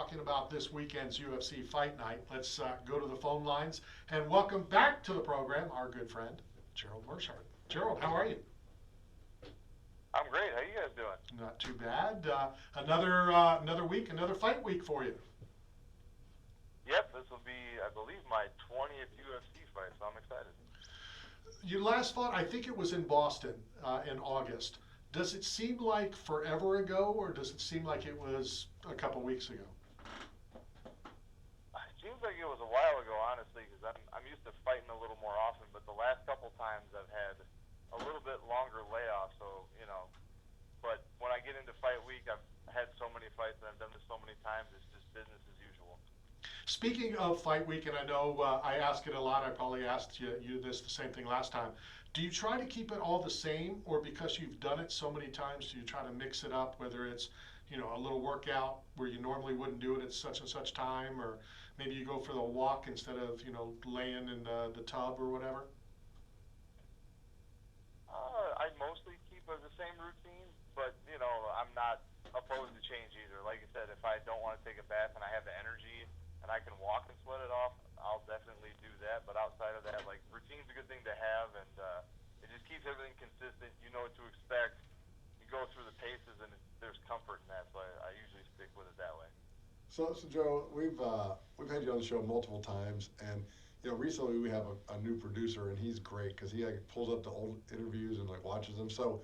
talking about this weekend's UFC Fight Night. Let's go to the phone lines and welcome back to the program our good friend, Gerald Meerschaert. Gerald, how are you? I'm great. How you guys doing? Not too bad. Another week, another fight week for you. Yep, this will be, I believe, my 20th UFC fight, so I'm excited. You last fought, I think it was in Boston in August. Does it seem like forever ago, or does it seem like it was a couple weeks ago? It seems like it was a while ago, honestly, because I'm used to fighting a little more often, but the last couple times I've had a little bit longer layoff, so, but when I get into fight week, I've had so many fights and I've done this so many times, it's just business as usual. Speaking of fight week, and I know I ask it a lot, I probably asked you this the same thing last time. Do you try to keep it all the same, or because you've done it so many times, do you try to mix it up, whether it's a little workout where you normally wouldn't do it at such and such time, or maybe you go for the walk instead of laying in the tub or whatever? I mostly keep the same routine, but I'm not opposed to change either. Like I said, if I don't want to take a bath and I have the energy and I can walk and sweat it off, I'll definitely do that. But outside of that, like, routine's a good thing to have, and it just keeps everything consistent. You know what to expect. You go through the paces, and there's comfort in that. So I usually stick with it that way. So Joe, we've had you on the show multiple times, and recently we have a new producer, and he's great because he pulls up the old interviews and watches them. So,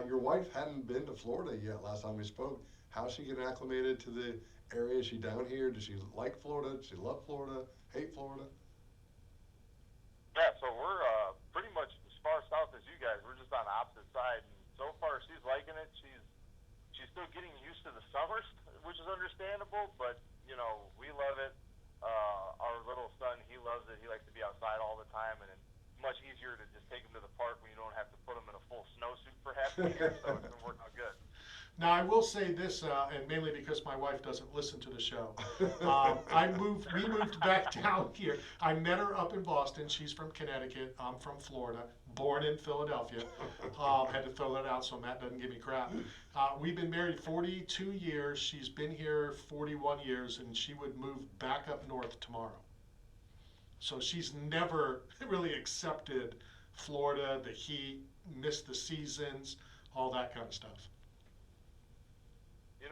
your wife hadn't been to Florida yet. Last time we spoke, how's she getting acclimated to the area? Is she down here? Does she like Florida? Does she love Florida? Hate Florida? Yeah, so we're pretty much as far south as you guys. We're just on the opposite side, and so far she's liking it. She's still getting used to the summers, which is understandable, but we love it. Our little son, he loves it. He likes to be outside all the time, and it's much easier to just take him to the park when you don't have to put him in a full snowsuit for half the year. So it's been working out good. Now, I will say this, and mainly because my wife doesn't listen to the show. We moved back down here. I met her up in Boston. She's from Connecticut. I'm from Florida, born in Philadelphia. Had to throw that out so Matt doesn't give me crap. We've been married 42 years. She's been here 41 years, and she would move back up north tomorrow. So she's never really accepted Florida, the heat, missed the seasons, all that kind of stuff.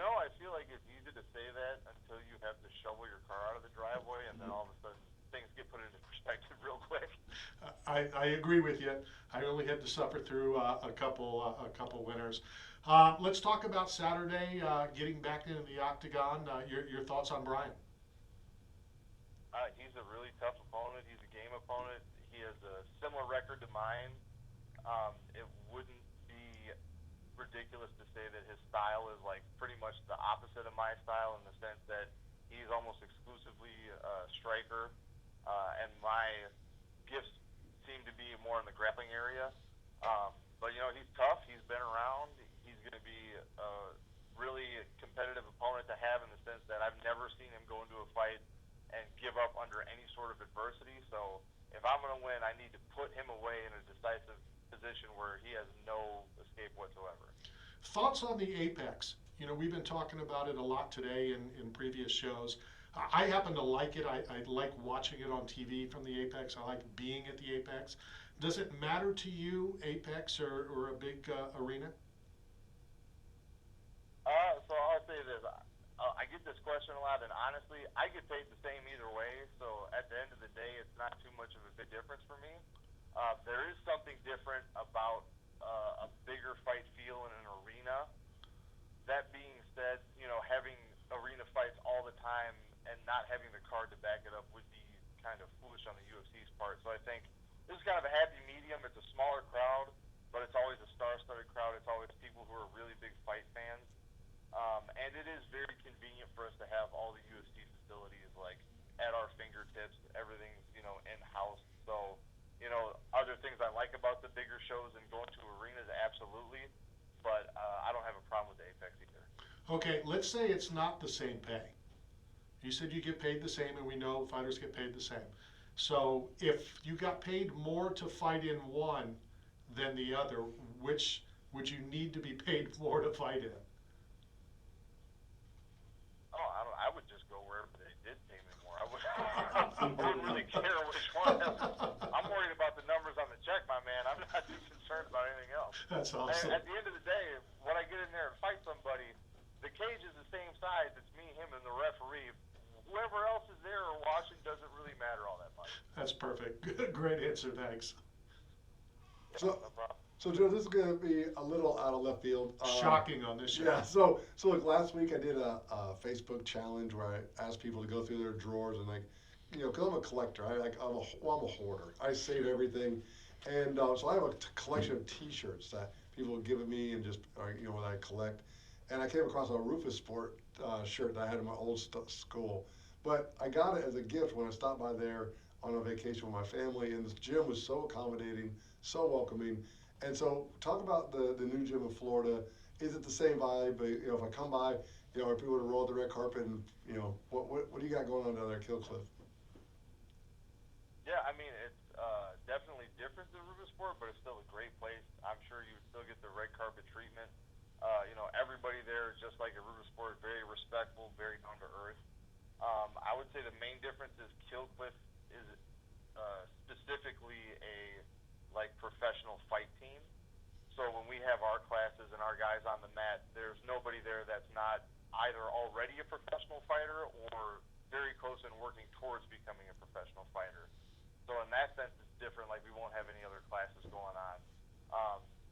I feel like it's easy to say that until you have to shovel your car out of the driveway, and then all of a sudden things get put into perspective real quick. I agree with you. I only had to suffer through a couple winters. Let's talk about Saturday, getting back into the octagon. Your thoughts on Brian? He's a really tough opponent. He's a game opponent. He has a similar record to mine. It wouldn't be ridiculous to say that his style is pretty much the opposite of my style, in the sense that he's almost exclusively a striker, and my gifts seem to be more in the grappling area. But he's tough. He's been around. He's going to be a really competitive opponent to have, in the sense that I've never seen him go into a fight and give up under any sort of adversity. So if I'm going to win, I need to put him away in a decisive position where he has no escape whatsoever. Thoughts on the Apex? We've been talking about it a lot today in previous shows. I happen to like it. I like watching it on TV from the Apex. I like being at the Apex. Does it matter to you, Apex or a big arena? So I'll say this. I get this question a lot, and honestly, I get paid the same either way. So at the end of the day, it's not too much of a big difference for me. There is something different about a bigger fight feel in an arena. That being said, having arena fights all the time and not having the card to back it up would be kind of foolish on the UFC's part. So I think this is kind of a happy medium. It's a smaller crowd, but it's always a star-studded crowd. It's always people who are really big fight fans. And it is very convenient for us to have all the UFC facilities at our fingertips. Everything's in-house. So are there things I like about the bigger shows and going to arenas? Absolutely, but I don't have a problem with the Apex either. Okay, let's say it's not the same pay. You said you get paid the same, and we know fighters get paid the same. So if you got paid more to fight in one than the other, which would you need to be paid more to fight in? I would just if they did pay me more. I wouldn't really care which one. I'm worried about the numbers on the check, my man. I'm not too concerned about anything else. That's awesome. At the end of the day, when I get in there and fight somebody, the cage is the same size. It's me, him, and the referee. Whoever else is there or watching doesn't really matter all that much. That's perfect. Great answer, thanks. So, No problem. so Joe, this is going to be a little out of left field. Shocking on this show. Yeah. So look, last week I did a Facebook challenge where I asked people to go through their drawers and because I'm a collector. I'm a hoarder. I save everything, and so I have a collection of T-shirts that people have given me and just that I collect. And I came across a Rufus Sport shirt that I had in my old school, but I got it as a gift when I stopped by there on a vacation with my family, and the gym was so accommodating, so welcoming. And so, talk about the new gym in Florida. Is it the same vibe? If I come by, are people to roll the red carpet? And what do you got going on down there, Killcliff? Yeah, I mean, it's definitely different than Rufus Sport, but it's still a great place. I'm sure you would still get the red carpet treatment. Everybody there is just like a Rufus Sport, very respectful, very down to earth. I would say the main difference is Killcliff is specifically a professional fight team. So when we have our classes and our guys on the mat, there's nobody there that's not either already a professional fighter or very close and working towards becoming a professional fighter. So in that sense, it's different. Like, we won't have any other classes going on.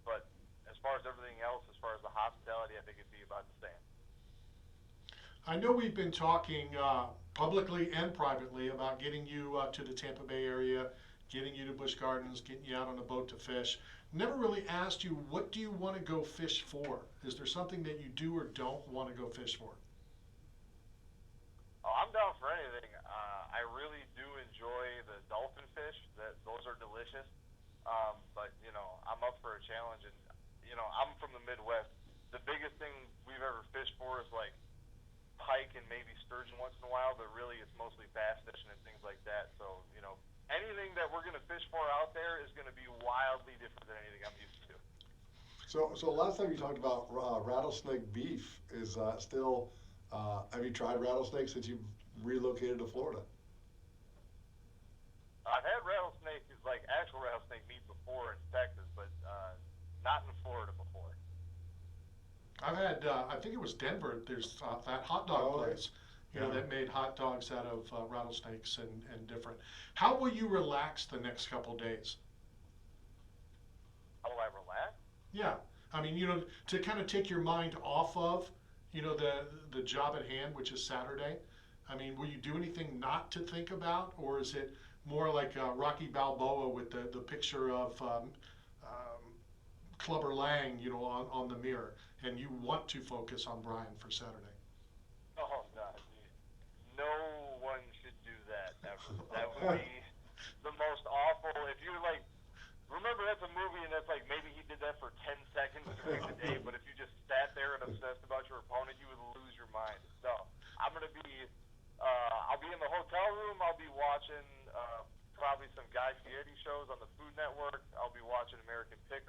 But as far as everything else, as far as the hospitality, I think it'd be about the same. I know we've been talking publicly and privately about getting you to the Tampa Bay area, getting you to Busch Gardens, getting you out on a boat to fish. Never really asked you, what do you want to go fish for? Is there something that you do or don't want to go fish for? Oh, I'm down for anything. I really do enjoy the dolphin fish. Those are delicious. But I'm up for a challenge, and I'm from the Midwest. The biggest thing we've ever fished for is pike and maybe sturgeon once in a while, but really it's mostly bass fishing and things like that. So anything that we're going to fish for out there is going to be wildly different than anything I'm used to. So last time you talked about rattlesnake beef. Is still? Have you tried rattlesnake since you've relocated to Florida? I've had rattlesnake, actual rattlesnake meat before in Texas, but not in Florida before. I've had, I think it was Denver, there's that hot dog place, that made hot dogs out of rattlesnakes and different. How will you relax the next couple days? How will I relax? Yeah, I mean, to kind of take your mind off of, the job at hand, which is Saturday. I mean, will you do anything not to think about, or is it more like Rocky Balboa with the picture of Clubber Lang, on the mirror, and you want to focus on Brian for Saturday? Oh, no, dude. No one should do that ever. That would be the most awful. If you remember, that's a movie, and that's maybe he did that for 10 seconds during the day, but if you just sat there and obsessed about your opponent, you would lose your mind. So I'm going to be, I'll be in the hotel room. I'll be watching probably some Guy Fieri shows on the Food Network. I'll be watching American Pickers.